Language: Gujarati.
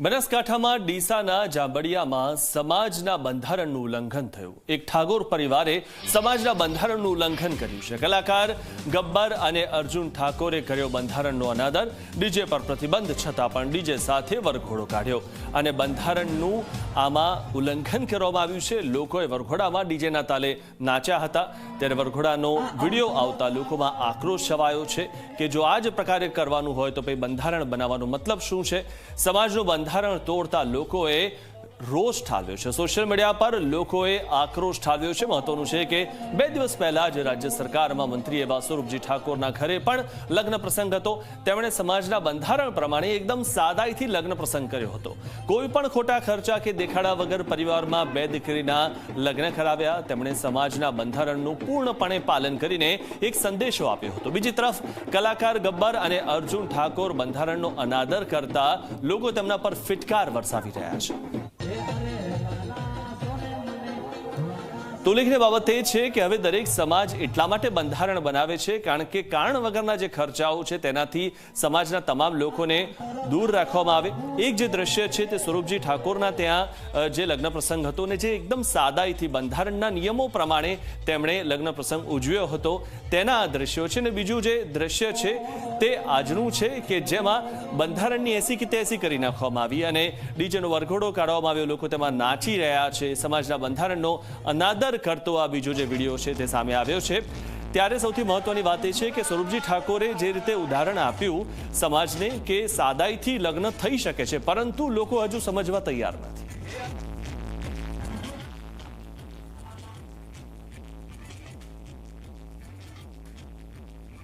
બનાસકાંઠામાં ડીસાના જાંબડિયામાં સમાજના બંધારણનું ઉલ્લંઘન થયું। એક ઠાકોર પરિવારે સમાજના બંધારણનું ઉલ્લંઘન કર્યું છે। કલાકાર ગબ્બર અને અર્જુન ઠાકોરે કર્યો બંધારણનો અનાદર। ડીજે પર પ્રતિબંધ છતાં પણ ડીજે સાથે વરઘોડો કાઢ્યો અને બંધારણનું આમાં ઉલ્લંઘન કરવામાં આવ્યું છે। લોકોએ વરઘોડામાં ડીજેના તાલે નાચ્યા હતા, ત્યારે વરઘોડાનો વિડીયો આવતા લોકોમાં આક્રોશ છવાયો છે કે જો આ જ પ્રકારે કરવાનું હોય તો પછી બંધારણ બનાવવાનો મતલબ શું છે। સમાજનું બંધારણ તોડતા લોકોએ રોષ ઠાલવ્યો છે। સોશિયલ મીડિયા પર લોકોએ આક્રોશ ઠાલવ્યો છે। મહત્વનું છે કે 2 દિવસ પહેલા જ રાજ્ય સરકારમાં મંત્રી એવા સ્વરૂપજી ઠાકોરના ઘરે પણ લગ્ન પ્રસંગ હતો। તેમણે સમાજના બંધારણ પ્રમાણે એકદમ સાદાઈથી લગ્ન પ્રસંગ કર્યો હતો। કોઈ પણ ખોટા ખર્ચા કે દેખાડા વગર પરિવારમાં 2 દીકરીના લગ્ન કરાવ્યા। તેમણે સમાજના બંધારણનું પૂર્ણપણે પાલન કરીને એક સંદેશો આપ્યો હતો। બીજી તરફ કલાકાર ગબ્બર અને અર્જુન ઠાકોર બંધારણનો અનાદર કરતા લોકો તેમના પર ફિટકાર વરસાવી રહ્યા છે। તો ઉલ્લેખનીય બાબત એ છે કે હવે દરેક સમાજ એટલા માટે બંધારણ બનાવે છે કારણ કે કારણ વગરના જે ખર્ચાઓ છે તેનાથી સમાજના તમામ લોકોને દૂર રાખવામાં આવે। એક જે દ્રશ્ય છે તે સ્વરૂપજી ઠાકોરના ત્યાં જે લગ્ન પ્રસંગ હતો ને જે એકદમ સાદાઈથી બંધારણના નિયમો પ્રમાણે તેમણે લગ્ન પ્રસંગ ઉજવ્યો હતો તેના આ દ્રશ્યો છે। ને બીજું જે દ્રશ્ય છે તે આજનું છે કે જેમાં બંધારણની 80 કે 83 કરી નાખવામાં આવી અને ડીજેનો વરઘોડો કાઢવામાં આવ્યો। લોકો તેમાં નાચી રહ્યા છે। સમાજના બંધારણનો અનાદર કરતો આ બીજો જે વિડીયો છે તે સામે આવ્યો છે। ત્યારે સૌથી મહત્વની વાત એ છે કે સ્વરૂપજી ઠાકોરે જે રીતે ઉદાહરણ આપ્યું સમાજને કે સાદાઈથી લગ્ન થઈ શકે છે, પરંતુ લોકો હજુ સમજવા તૈયાર નથી।